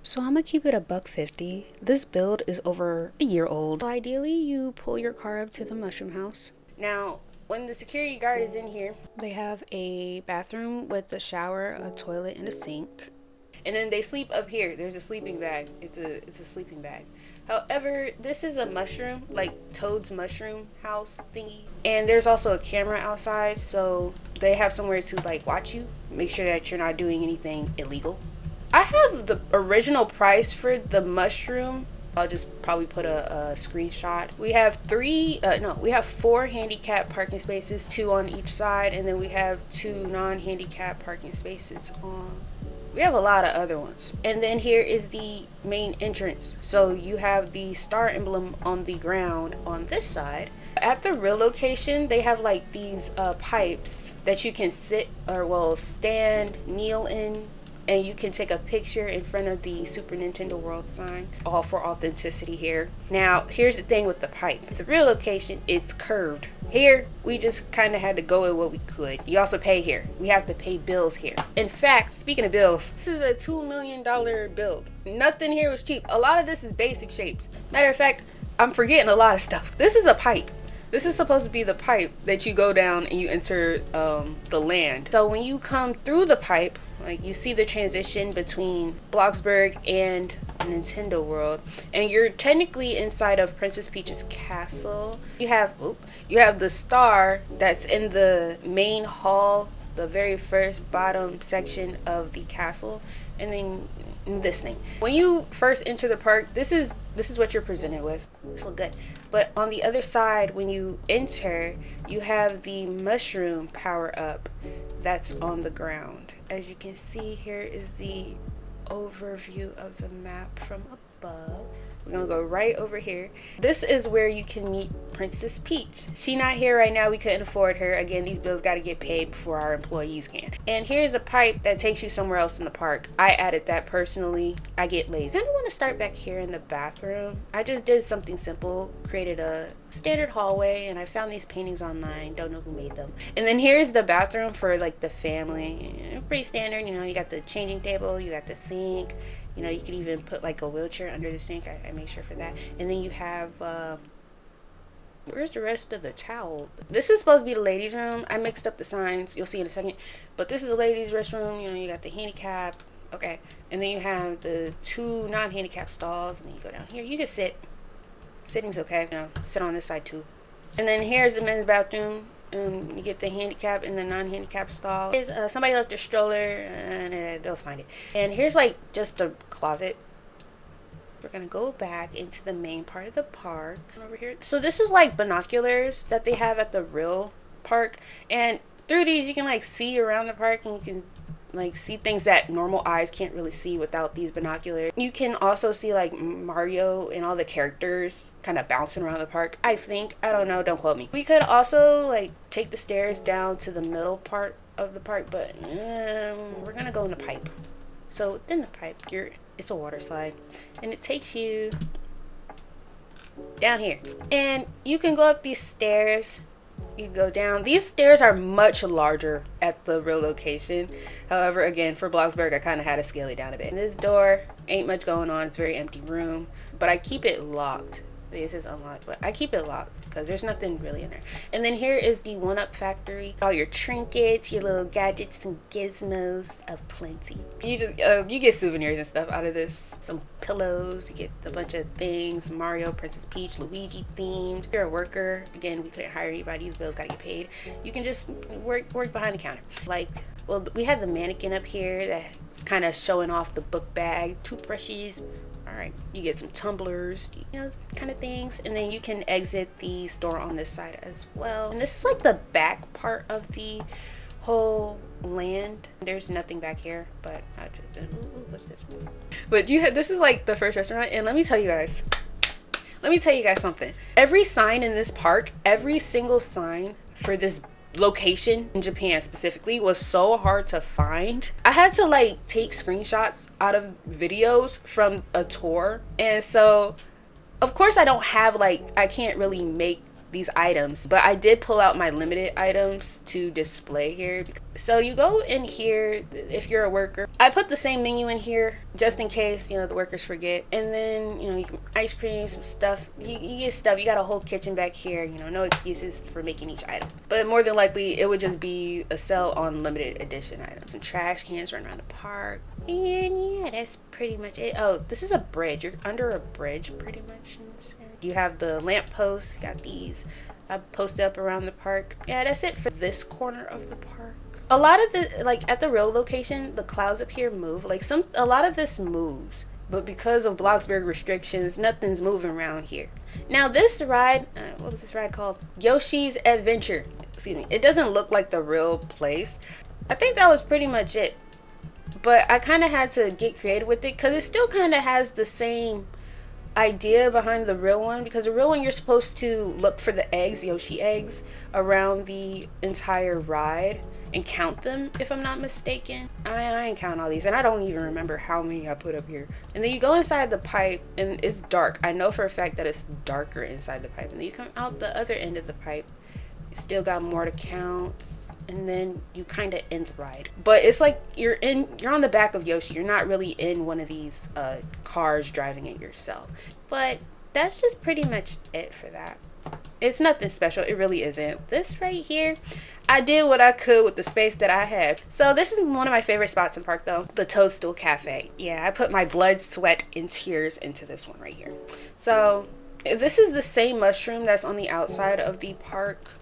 So I'm gonna keep it a $1.50. This build is over a year old. So ideally, you pull your car up to the mushroom house. Now, when the security guard is in here, they have a bathroom with a shower, a toilet, and a sink. And then they sleep up here. There's a sleeping bag. It's a sleeping bag. However, this is a mushroom, like Toad's mushroom house thingy. And there's also a camera outside, so they have somewhere to like watch you, make sure that you're not doing anything illegal. I have the original price for the mushroom. I'll just probably put a screenshot. We have we have 4 handicap parking spaces, 2 on each side, and then we have 2 non-handicap parking spaces on. We have a lot of other ones. And then here is the main entrance. So you have the star emblem on the ground on this side. At the real location, they have like these pipes that you can sit or stand, kneel in, and you can take a picture in front of the Super Nintendo World sign, all for authenticity here. Now, here's the thing with the pipe. The real location is curved. Here, we just kind of had to go with what we could. You also pay here. We have to pay bills here. In fact, speaking of bills, this is a $2 million build. Nothing here was cheap. A lot of this is basic shapes. Matter of fact, I'm forgetting a lot of stuff. This is a pipe. This is supposed to be the pipe that you go down and you enter the land. So when you come through the pipe, like you see the transition between Bloxburg and Nintendo World, and you're technically inside of Princess Peach's castle. You have the star that's in the main hall, the very first bottom section of the castle, and then this thing. When you first enter the park, this is what you're presented with. This looks good. But on the other side, when you enter, you have the mushroom power up that's on the ground. As you can see, here is the overview of the map from above. We're gonna go right over here. This is where you can meet Princess Peach. She not here right now. We couldn't afford her. Again, these bills got to get paid before our employees can. And here's a pipe that takes you somewhere else in the park. I added that personally. I get lazy. I don't want to start back here in the bathroom. I just did something simple, created a standard hallway, and I found these paintings online. Don't know who made them. And then here's the bathroom for like the family. Pretty standard, you know. You got the changing table, you got the sink. You know, you can even put like a wheelchair under the sink. I make sure for that. And then you have, where's the rest of the towel? This is supposed to be the ladies' room. I mixed up the signs. You'll see in a second. But this is a ladies' restroom. You know, you got the handicap. Okay. And then you have the 2 non-handicap stalls. And then you go down here. You can sit. Sitting's okay. You know, sit on this side too. And then here's the men's bathroom. You get the handicap and the non-handicap stall. Here's, somebody left their stroller, and they'll find it. And here's like just the closet. We're gonna go back into the main part of the park over here. So this is like binoculars that they have at the real park, and through these you can like see around the park, and you can like see things that normal eyes can't really see without these binoculars. You can also see like Mario and all the characters kind of bouncing around the park. I don't know, don't quote me. We could also like take the stairs down to the middle part of the park, but we're gonna go in the pipe. So within the pipe, it's a water slide, and it takes you down here, and you can go up these stairs. You go down. These stairs are much larger at the real location. However, again, for Bloxburg, I kind of had to scale it down a bit. This door ain't much going on. It's a very empty room, but I keep it locked. This is unlocked, but I keep it locked because there's nothing really in there. And then here is the 1-Up factory. All your trinkets, your little gadgets and gizmos of plenty. You get souvenirs and stuff out of this. Some pillows, you get a bunch of things. Mario, Princess Peach, Luigi themed. If you're a worker, again, we couldn't hire anybody. These bills gotta get paid. You can just work behind the counter. Like, well, we have the mannequin up here that's kind of showing off the book bag, toothbrushes. All right, you get some tumblers, you know, kind of things. And then you can exit the store on this side as well. And this is like the back part of the whole land. There's nothing back here, but what's this? But this is like the first restaurant. And let me tell you guys something. Every sign in this park, every single sign for this location in Japan specifically was so hard to find. I had to like take screenshots out of videos from a tour, and so of course I can't really make these items, but I did pull out my limited items to display here. So you go in here if you're a worker. I put the same menu in here just in case, you know, the workers forget. And then, you know, you can ice cream, some stuff. You get stuff. You got a whole kitchen back here. You know, no excuses for making each item. But more than likely, it would just be a sell on limited edition items. And trash cans running around the park. And yeah, that's pretty much it. Oh, this is a bridge. You're under a bridge pretty much in this area. You have the lamp posts. Got these posted up around the park. Yeah, that's it for this corner of the park. A lot of the, like at the real location, the clouds up here move. Like a lot of this moves, but because of Bloxburg restrictions, nothing's moving around here. Now this ride, what was this ride called? Yoshi's Adventure. Excuse me. It doesn't look like the real place. I think that was pretty much it. But I kind of had to get creative with it because it still kind of has the same idea behind the real one, because the real one you're supposed to look for the eggs, Yoshi eggs, around the entire ride and count them, if I'm not mistaken. I ain't count all these, and I don't even remember how many I put up here. And then you go inside the pipe and it's dark. I know for a fact that it's darker inside the pipe, and then you come out the other end of the pipe, you still got more to count, and then you kind of end the ride. But it's like you're on the back of Yoshi. You're not really in one of these cars driving it yourself. But that's just pretty much it for that. It's nothing special. It really isn't. This right here, I did what I could with the space that I had. So this is one of my favorite spots in park though, the Toadstool Cafe. Yeah, I put my blood, sweat, and tears into this one right here. So this is the same mushroom that's on the outside of the park.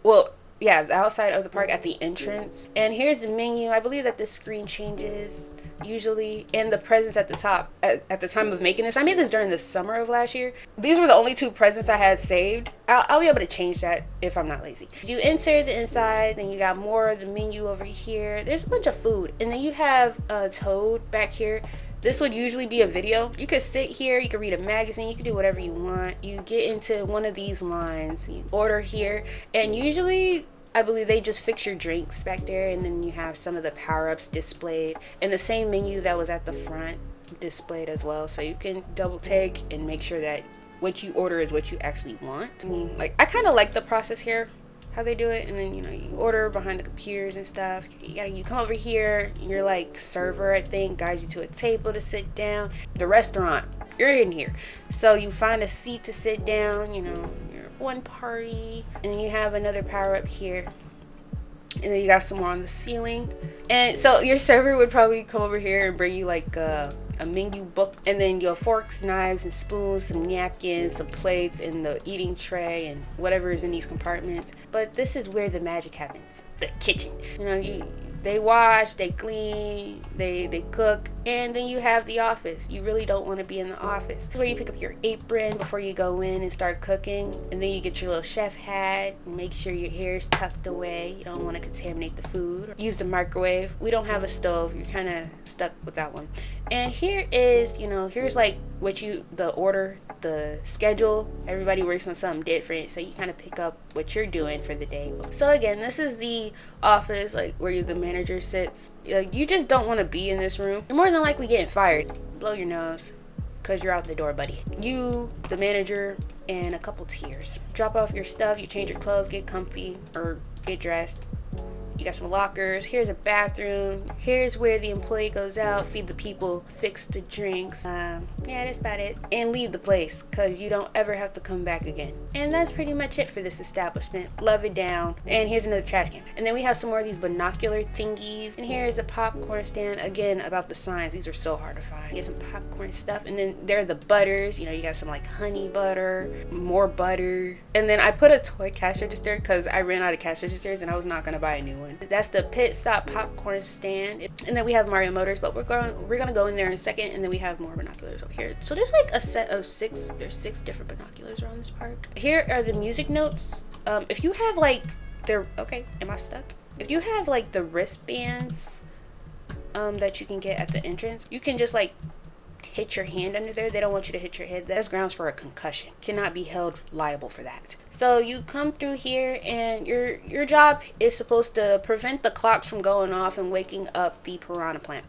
Well, yeah, the outside of the park at the entrance. And here's the menu. I believe that this screen changes usually, and the presents at the top. At the time of making this, I made this during the summer of last year. These were the only 2 presents I had saved. I'll be able to change that if I'm not lazy. You enter the inside, then you got more of the menu over here. There's a bunch of food, and then you have a Toad back here. This would usually be a video. You could sit here, you could read a magazine, you could do whatever you want. You get into one of these lines, you order here, and usually I believe they just fix your drinks back there, and then you have some of the power-ups displayed, and the same menu that was at the front displayed as well. So you can double take and make sure that what you order is what you actually want. I kind of like the process here, how they do it. And then, you know, you order behind the computers and stuff. You come over here, your like server, I think, guides you to a table to sit down. The restaurant, you're in here, so you find a seat to sit down, you know, your one party, and then you have another power up here, and then you got some more on the ceiling. And so your server would probably come over here and bring you like a menu book, and then your forks, knives, and spoons, some napkins, some plates, and the eating tray, and whatever is in these compartments. But this is where the magic happens, the kitchen. You know, they wash, they clean, they cook, and then you have the office. You really don't want to be in the office. This is where you pick up your apron before you go in and start cooking, and then you get your little chef hat and make sure your hair is tucked away. You don't want to contaminate the food. Use the microwave. We don't have a stove. You're kind of stuck with that one. And here is, you know, here's like the order, the schedule. Everybody works on something different, so you kind of pick up what you're doing for the day. So again, this is the office, like where the manager sits. Like, you just don't want to be in this room. You're more than likely getting fired. Blow your nose, because you're out the door, buddy. You, the manager, and a couple tiers. Drop off your stuff, you change your clothes, get comfy, or get dressed. You got some lockers. Here's a bathroom. Here's where the employee goes out, feed the people, fix the drinks. Yeah, that's about it. And leave the place, because you don't ever have to come back again. And that's pretty much it for this establishment. Love it down. And here's another trash can. And then we have some more of these binocular thingies. And here's a popcorn stand. Again, about the signs. These are so hard to find. You get some popcorn stuff. And then there are the butters. You know, you got some like honey butter, more butter. And then I put a toy cash register because I ran out of cash registers and I was not going to buy a new one. That's the pit stop popcorn stand. And then we have Mario Motors, but we're gonna go in there in a second. And then we have more binoculars over here. So there's like a set of 6. There's 6 different binoculars around this park. Here are the music notes. If you have like am I stuck? If you have like the wristbands that you can get at the entrance, you can just like hit your hand under there. They don't want you to hit your head. That's grounds for a concussion. Cannot be held liable for that. So you come through here, and your job is supposed to prevent the clocks from going off and waking up the piranha plant.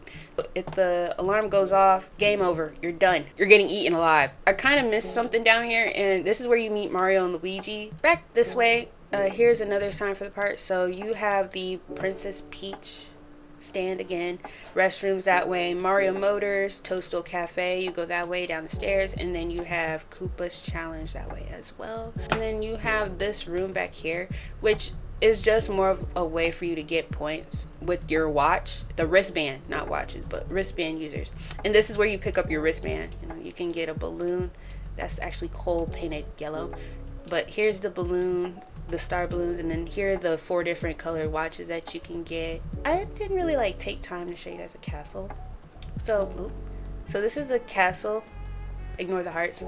If the alarm goes off, game over. You're done. You're getting eaten alive. I kind of missed something down here, and this is where you meet Mario and Luigi. Back this way, here's another sign for the park. So you have the Princess Peach stand again, restrooms that way, Mario Motors, Toadstool Cafe, you go that way down the stairs, and then you have Koopa's Challenge that way as well. And then you have this room back here, which is just more of a way for you to get points with your watch, the wristband, not watches, but wristband users. And this is where you pick up your wristband. You know, you can get a balloon that's actually coal painted yellow, but here's the balloon, the star balloons, and then here are the 4 different colored watches that you can get. I didn't really like take time to show you guys a castle. So this is a castle. Ignore the hearts.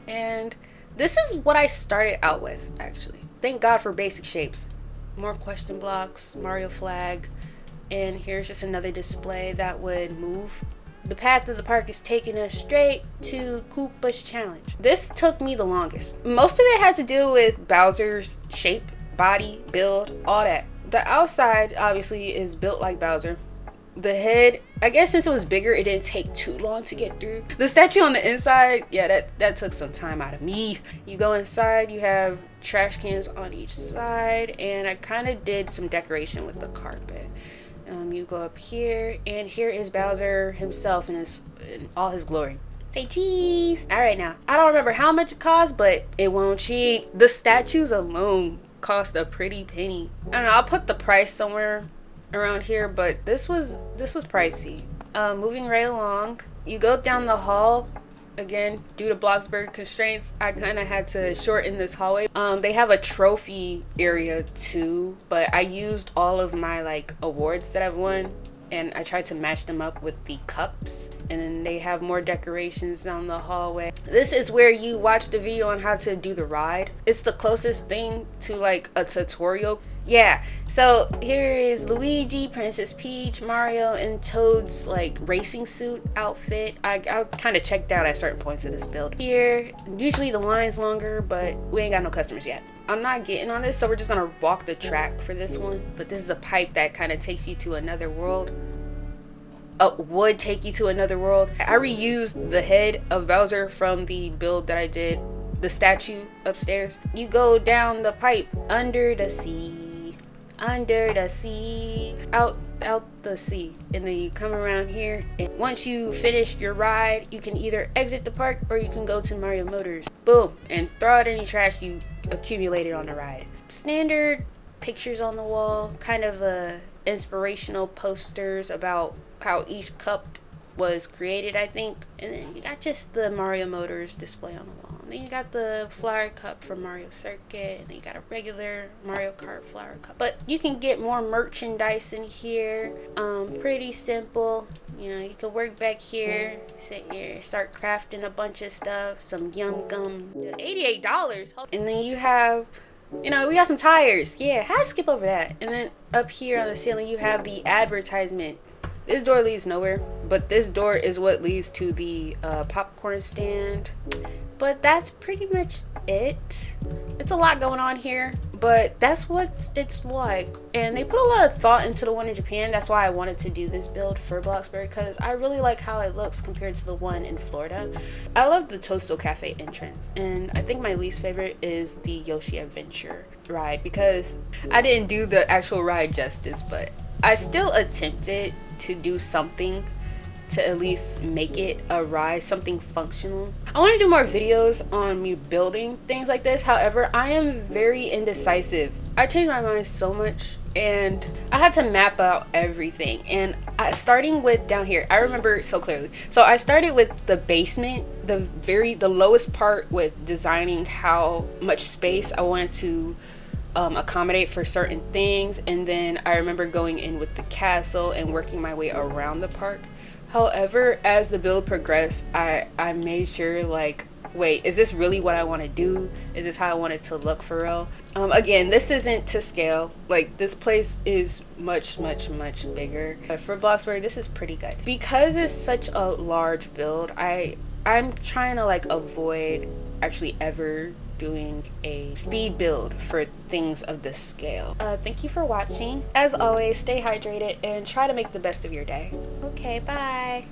And this is what I started out with, actually. Thank God for basic shapes. More question blocks, Mario flag, and here's just another display that would move. The path of the park is taking us straight to Koopa's Challenge. This took me the longest. Most of it had to do with Bowser's shape, body, build, all that. The outside obviously is built like Bowser. The head, I guess since it was bigger, it didn't take too long to get through. The statue on the inside, yeah, that took some time out of me. You go inside, you have trash cans on each side, and I kind of did some decoration with the carpet. You go up here, and here is Bowser himself in all his glory. Say cheese. All right, now I don't remember how much it cost, but it won't cheat. The statues alone cost a pretty penny. I don't know. I'll put the price somewhere around here, but this was pricey. Moving right along, you go down the hall. Again, due to Bloxburg constraints, I kind of had to shorten this hallway. They have a trophy area too, but I used all of my like awards that I've won, and I tried to match them up with the cups. And then they have more decorations down the hallway. This is where you watch the video on how to do the ride. It's the closest thing to like a tutorial. Yeah, so here is Luigi, Princess Peach, Mario, and Toad's like racing suit outfit. I kind of checked out at certain points of this build. Here, usually the line's longer, but we ain't got no customers yet. I'm not getting on this, so we're just gonna walk the track for this one. But this is a pipe that kind of takes you to another world. Would take you to another world. I reused the head of Bowser from the build that I did, the statue upstairs. You go down the pipe under the sea. Under the sea, out the sea, and then you come around here, and once you finish your ride, you can either exit the park or you can go to Mario Motors. Boom, and throw out any trash you accumulated on the ride. Standard pictures on the wall, kind of inspirational posters about how each cup was created, I think. And then you got just the Mario Motors display on the wall. And then you got the flower cup from Mario Circuit, and then you got a regular Mario Kart flower cup. But you can get more merchandise in here. Pretty simple. You know, you can work back here, sit here, start crafting a bunch of stuff. Some yum gum. $88. And then you have, you know, we got some tires. Yeah, how to skip over that. And then up here on the ceiling, you have the advertisement. This door leads nowhere, but this door is what leads to the popcorn stand. But that's pretty much it. It's a lot going on here, but that's what it's like. And they put a lot of thought into the one in Japan. That's why I wanted to do this build for Bloxburg, because I really like how it looks compared to the one in Florida. I love the Toadstool Cafe entrance, and I think my least favorite is the Yoshi Adventure ride, because I didn't do the actual ride justice, but I still attempted to do something to at least make it a ride, something functional. I want to do more videos on me building things like this. However, I am very indecisive. I changed my mind so much, and I had to map out everything. And starting with down here, I remember so clearly. So I started with the basement, the lowest part, with designing how much space I wanted to accommodate for certain things, and then I remember going in with the castle and working my way around the park. However, as the build progressed, I made sure like wait, is this really what I want to do? Is this how I want it to look for real? Again, this isn't to scale. Like, this place is much bigger. But for Bloxburg, this is pretty good. Because it's such a large build, I'm trying to like avoid actually ever doing a speed build for things of this scale. Thank you for watching. As always, stay hydrated and try to make the best of your day. Okay, bye.